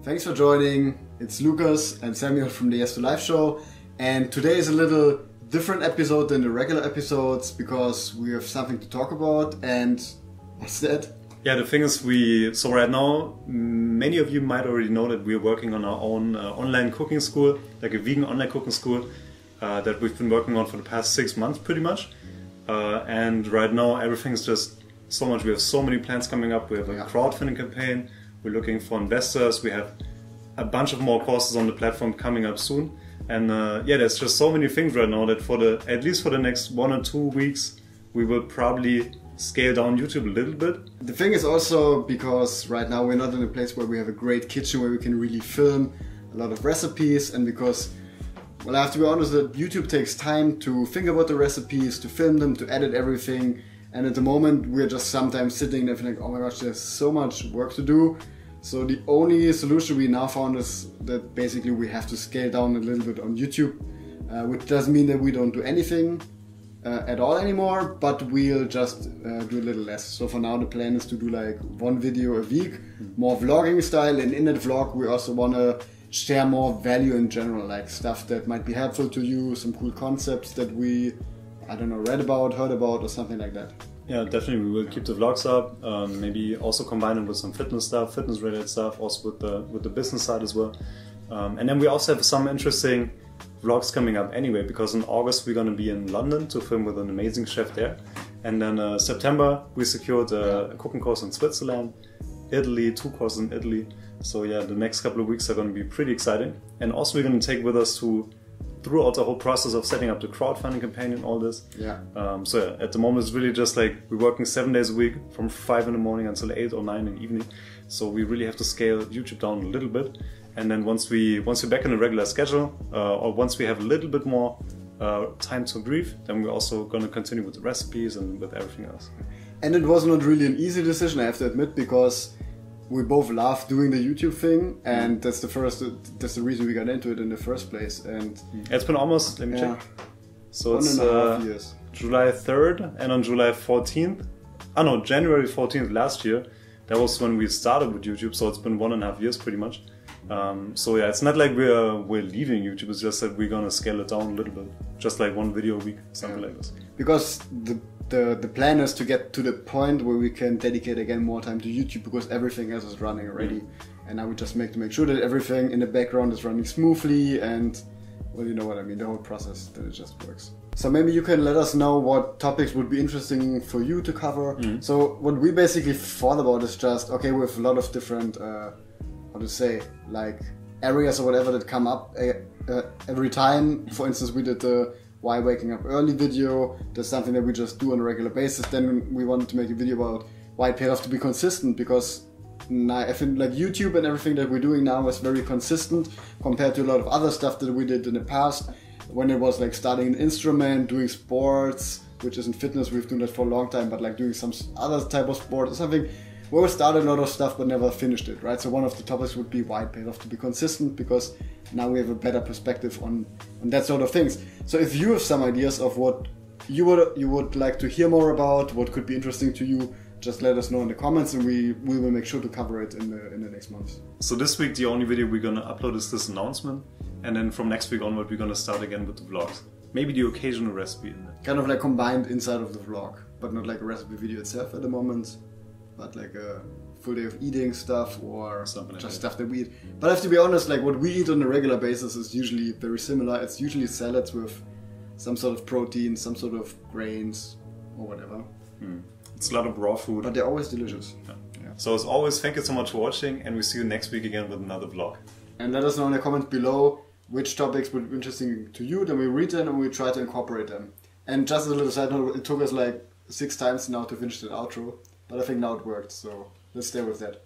Thanks for joining. It's Lucas and Samuel from the Yes to Life show. And today is a little different episode than the regular episodes because we have something to talk about. And what's that? Yeah, the thing is, so right now, many of you might already know that we're working on our own online cooking school, like a vegan online cooking school that we've been working on for the past 6 months pretty much. And right now everything's just so much. We have so many plans coming up. We have a crowdfunding campaign. We're looking for investors. We have a bunch of more courses on the platform coming up soon. And yeah, there's just so many things right now that at least for the next 1 or 2 weeks, we will probably scale down YouTube a little bit. The thing is also because right now we're not in a place where we have a great kitchen where we can really film a lot of recipes, and because, well, I have to be honest that YouTube takes time to think about the recipes, to film them, to edit everything. And at the moment we're just sometimes sitting there thinking, oh my gosh, there's so much work to do. So the only solution we now found is that basically we have to scale down a little bit on YouTube, which doesn't mean that we don't do anything at all anymore, but we'll just do a little less. So for now the plan is to do like 1 video a week, more vlogging style, and in that vlog we also want to share more value in general, like stuff that might be helpful to you, some cool concepts that we, I don't know, read about, heard about, or something like that. Yeah, definitely we will keep the vlogs up, maybe also combine them with some fitness stuff, fitness related stuff, also with the business side as well. And then we also have some interesting vlogs coming up anyway, because in August we're going to be in London to film with an amazing chef there. And then September we secured a cooking course in Switzerland, Italy, 2 courses in Italy. So yeah, the next couple of weeks are going to be pretty exciting. And also we're going to take with us throughout the whole process of setting up the crowdfunding campaign and all this. Yeah. So yeah, at the moment it's really just like we're working 7 days a week from 5 in the morning until 8 or 9 in the evening. So we really have to scale YouTube down a little bit. And then once we're back in a regular schedule, or once we have a little bit more time to breathe, then we're also going to continue with the recipes and with everything else. And it was not really an easy decision, I have to admit, because we both love doing the YouTube thing, and that's the reason we got into it in the first place. And it's been almost, let me check. So it's 1.5 years. July 3rd, and on July 14th, January 14th last year, that was when we started with YouTube. So it's been 1.5 years pretty much. So yeah, it's not like we're leaving YouTube. It's just that we're gonna scale it down a little bit, just like 1 video a week, something like this. Because the plan is to get to the point where we can dedicate again more time to YouTube, because everything else is running already. And now we just make sure that everything in the background is running smoothly, and, well, you know what I mean, the whole process, that it just works. So maybe you can let us know what topics would be interesting for you to cover. So what we basically thought about is just, okay, we have a lot of different, how to say, like areas or whatever that come up every time. For instance, we did the why waking up early video. That's something that we just do on a regular basis. Then we wanted to make a video about why it paid off to be consistent, because I think like YouTube and everything that we're doing now is very consistent compared to a lot of other stuff that we did in the past, when it was like starting an instrument, doing sports, which isn't fitness. We've done that for a long time, but like doing some other type of sport or something. We started a lot of stuff but never finished it, right? So one of the topics would be why it paid off to be consistent, because now we have a better perspective on that sort of things. So if you have some ideas of what you would like to hear more about, what could be interesting to you, just let us know in the comments, and we will make sure to cover it in the next months. So this week the only video we're gonna upload is this announcement, and then from next week onward we're gonna start again with the vlogs. Maybe the occasional recipe in it. Kind of like combined inside of the vlog, but not like a recipe video itself at the moment, but like a full day of eating stuff, or something, just stuff that we eat. But I have to be honest, like what we eat on a regular basis is usually very similar. It's usually salads with some sort of protein, some sort of grains, or whatever. It's a lot of raw food. But they're always delicious. Yeah. So as always, thank you so much for watching, and we see you next week again with another vlog. And let us know in the comments below which topics would be interesting to you, then we read them and we try to incorporate them. And just as a little side note, it took us like 6 times now to finish the outro. But I think now it worked, so let's stay with that.